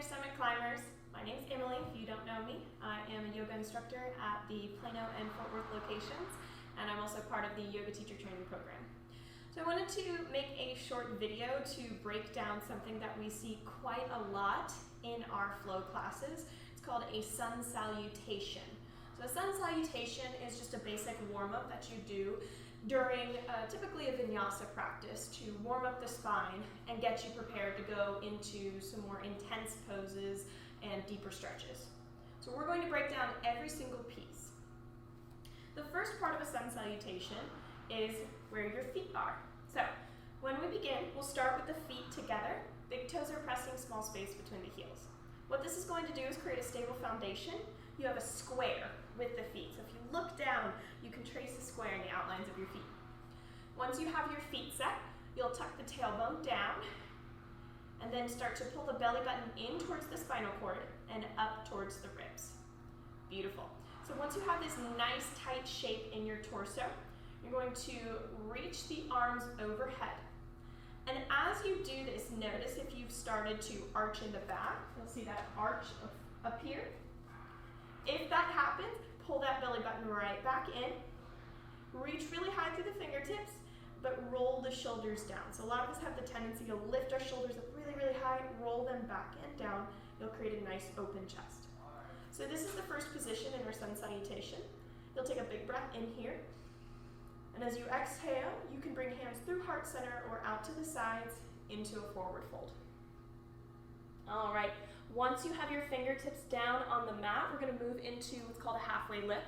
Summit Climbers. My name is Emily, if you don't know me. I am a yoga instructor at the Plano and Fort Worth locations, and I'm also part of the yoga teacher training program. So I wanted to make a short video to break down something that we see quite a lot in our flow classes. It's called a sun salutation. So a sun salutation is just a basic warm-up that you do during typically a Vinyasa practice to warm up the spine and get you prepared to go into some more intense poses and deeper stretches. So we're going to break down every single piece. The first part of a sun salutation is where your feet are. So when we begin, we'll start with the feet together. Big toes are pressing, small space between the heels. What this is going to do is create a stable foundation. You have a square with the feet. So if you look down, you can trace a square in the outlines of your feet. Once you have your feet set, you'll tuck the tailbone down and then start to pull the belly button in towards the spinal cord and up towards the ribs. Beautiful. So once you have this nice tight shape in your torso, you're going to reach the arms overhead. And as you do this, notice if you've started to arch in the back, you'll see that arch up here. If that happens, pull that belly button right back in. Reach really high through the fingertips, but roll the shoulders down. So a lot of us have the tendency to lift our shoulders up really, really high, roll them back and down. You'll create a nice open chest. So this is the first position in our sun salutation. You'll take a big breath in here. And as you exhale, you can bring hands through heart center or out to the sides into a forward fold. All right, once you have your fingertips down on the mat, we're going to move into what's called a halfway lift.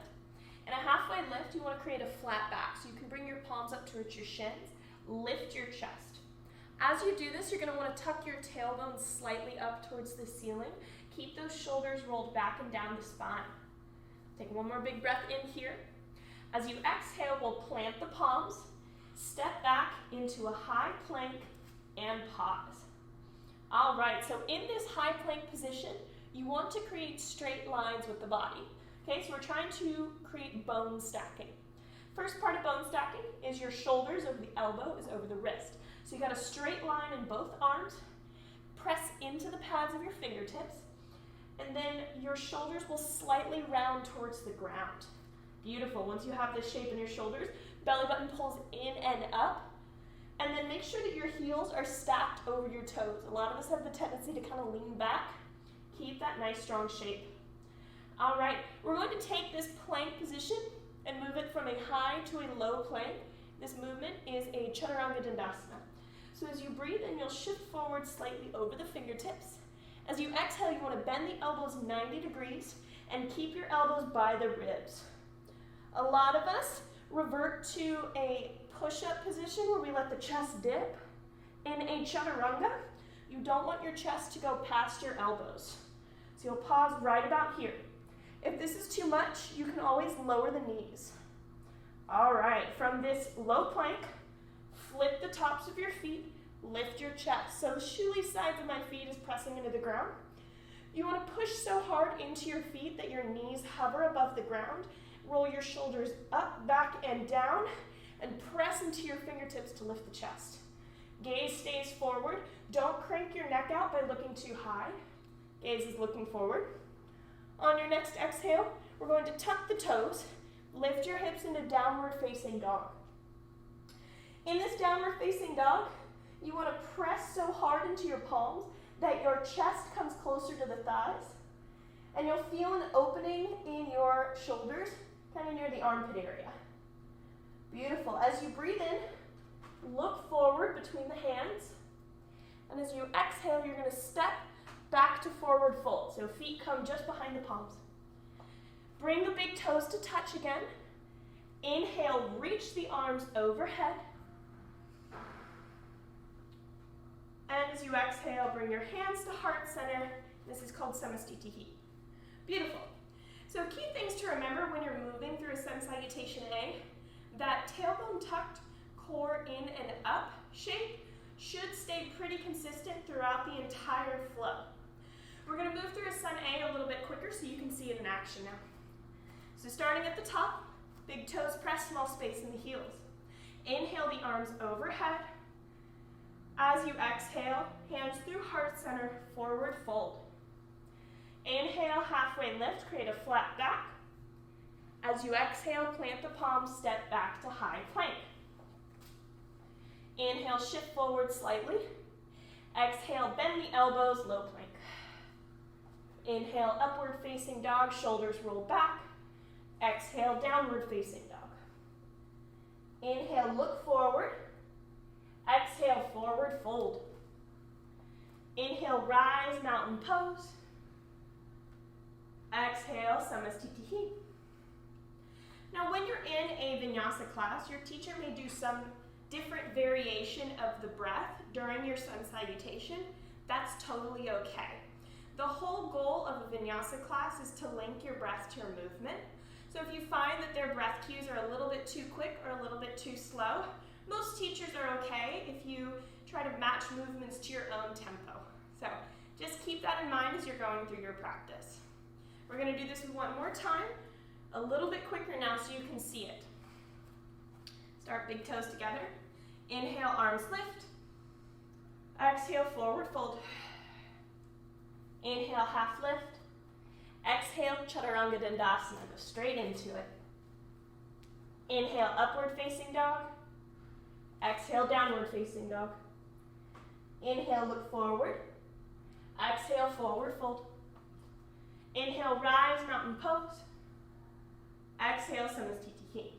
In a halfway lift, you want to create a flat back, so you can bring your palms up towards your shins, lift your chest. As you do this, you're going to want to tuck your tailbone slightly up towards the ceiling. Keep those shoulders rolled back and down the spine. Take one more big breath in here. As you exhale, we'll plant the palms, step back into a high plank, and pause. All right, so in this high plank position, you want to create straight lines with the body. Okay, so we're trying to create bone stacking. First part of bone stacking is your shoulders over the elbow is over the wrist. So you got a straight line in both arms, press into the pads of your fingertips, and then your shoulders will slightly round towards the ground. Beautiful. Once you have this shape in your shoulders, belly button pulls in and up, and then make sure that your heels are stacked over your toes. A lot of us have the tendency to kind of lean back. Keep that nice strong shape. All right, we're going to take this plank position and move it from a high to a low plank. This movement is a chaturanga dandasana. So as you breathe in, you'll shift forward slightly over the fingertips. As you exhale, you want to bend the elbows 90 degrees and keep your elbows by the ribs. A lot of us revert to a push-up position where we let the chest dip. In a chaturanga, you don't want your chest to go past your elbows. So you'll pause right about here. If this is too much, you can always lower the knees. All right, from this low plank, flip the tops of your feet, lift your chest. So the shoelace sides of my feet is pressing into the ground. You want to push so hard into your feet that your knees hover above the ground. Roll your shoulders up, back, and down, and press into your fingertips to lift the chest. Gaze stays forward. Don't crank your neck out by looking too high. Gaze is looking forward. On your next exhale, we're going to tuck the toes, lift your hips into downward facing dog. In this downward facing dog, you want to press so hard into your palms that your chest comes closer to the thighs, and you'll feel an opening in your shoulders, kind of near the armpit area. Beautiful. As you breathe in, look forward between the hands, and as you exhale, you're going to step back to forward fold. So feet come just behind the palms. Bring the big toes to touch again. Inhale, reach the arms overhead. And as you exhale, bring your hands to heart center. This is called samastitihi. Beautiful. So key things to remember when you're moving through a sun salutation A, that tailbone tucked, core in and up shape should stay pretty consistent throughout the entire flow. We're going to move through a sun A a little bit quicker so you can see it in action now. So starting at the top, big toes press, small space in the heels. Inhale the arms overhead. As you exhale, hands through heart center, forward fold. Inhale, halfway lift, create a flat back. As you exhale, plant the palms, step back to high plank. Inhale, shift forward slightly. Exhale, bend the elbows, low plank. Inhale, upward facing dog, shoulders roll back. Exhale, downward facing dog. Inhale, look forward. Exhale, forward fold. Inhale, rise, mountain pose. Exhale, Samastitihi. Now when you're in a Vinyasa class, your teacher may do some different variation of the breath during your sun salutation. That's totally okay. The whole goal of a Vinyasa class is to link your breath to your movement. So if you find that their breath cues are a little bit too quick or a little bit too slow, most teachers are okay if you try to match movements to your own tempo. So just keep that in mind as you're going through your practice. We're going to do this one more time, a little bit quicker now so you can see it. Start big toes together. Inhale, arms lift. Exhale, forward fold. Inhale, half lift. Exhale, Chaturanga Dandasana. Go straight into it. Inhale, upward facing dog. Exhale, downward facing dog. Inhale, look forward. Exhale, forward fold. Inhale, rise, mountain pose. Exhale, Samastitihi.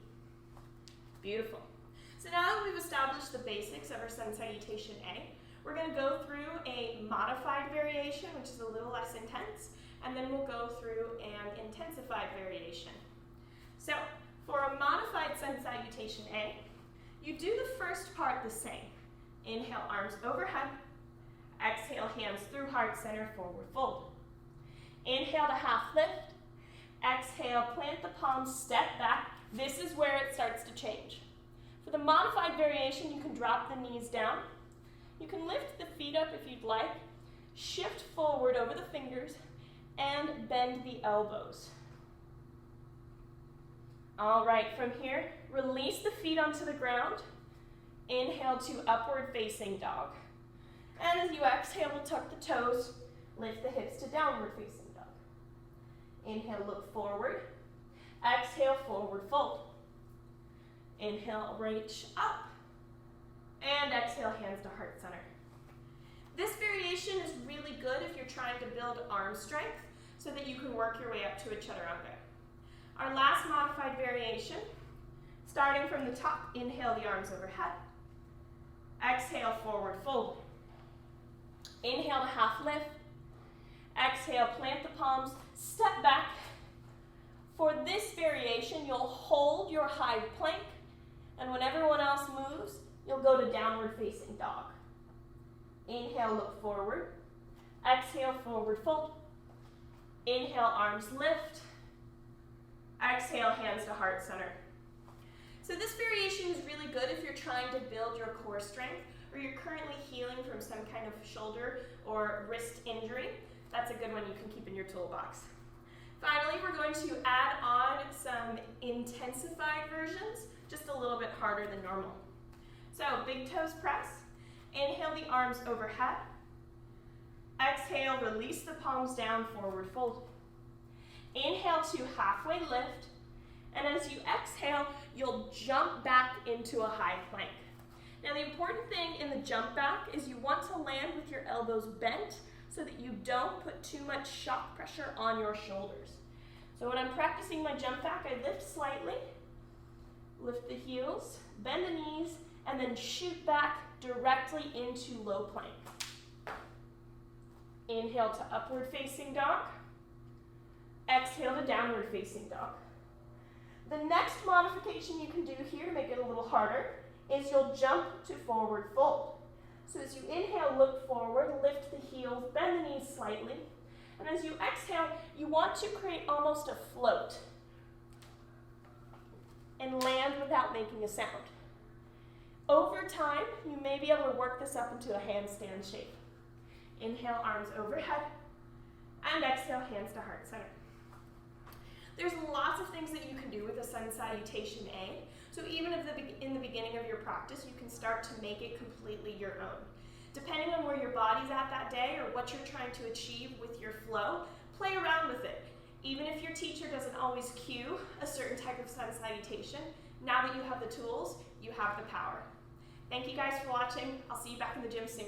Beautiful. So now that we've established the basics of our sun salutation A, we're going to go through a modified variation, which is a little less intense, and then we'll go through an intensified variation. So for a modified sun salutation A, you do the first part the same. Inhale, arms overhead. Exhale, hands through heart center, forward fold. Inhale to half lift. Exhale, plant the palms, step back. This is where it starts to change. For the modified variation, you can drop the knees down. You can lift the feet up if you'd like, shift forward over the fingers, and bend the elbows. All right, from here, release the feet onto the ground. Inhale to upward facing dog. And as you exhale, we'll tuck the toes, lift the hips to downward facing dog. Inhale, look forward. Exhale, forward fold. Inhale, reach up. And exhale, hands to heart center. This variation is really good if you're trying to build arm strength so that you can work your way up to a Chaturanga. Our last modified variation, starting from the top, inhale the arms overhead. Exhale, forward fold. Inhale to half lift. Exhale, plant the palms, step back. For this variation, you'll hold your high plank, and when everyone else moves, you'll go to downward facing dog. Inhale, look forward. Exhale, forward fold. Inhale, arms lift. Exhale, hands to heart center. So this variation is really good if you're trying to build your core strength or you're currently healing from some kind of shoulder or wrist injury. That's a good one you can keep in your toolbox. Finally, we're going to add on some intensified versions, just a little bit harder than normal. So big toes press. Inhale the arms overhead. Exhale, release the palms down, forward fold. Inhale to halfway lift. And as you exhale, you'll jump back into a high plank. Now the important thing in the jump back is you want to land with your elbows bent so that you don't put too much shock pressure on your shoulders. So when I'm practicing my jump back, I lift slightly, lift the heels, bend the knees, and then shoot back directly into low plank. Inhale to upward facing dog. Exhale to downward facing dog. The next modification you can do here to make it a little harder is you'll jump to forward fold. So as you inhale, look forward, lift the heels, bend the knees slightly. And as you exhale, you want to create almost a float and land without making a sound. Over time, you may be able to work this up into a handstand shape. Inhale, arms overhead, and exhale, hands to heart center. There's lots of things that you can do with a sun salutation A. So even if in the beginning of your practice, you can start to make it completely your own. Depending on where your body's at that day or what you're trying to achieve with your flow, play around with it. Even if your teacher doesn't always cue a certain type of sun salutation, now that you have the tools, you have the power. Thank you guys for watching. I'll see you back in the gym soon.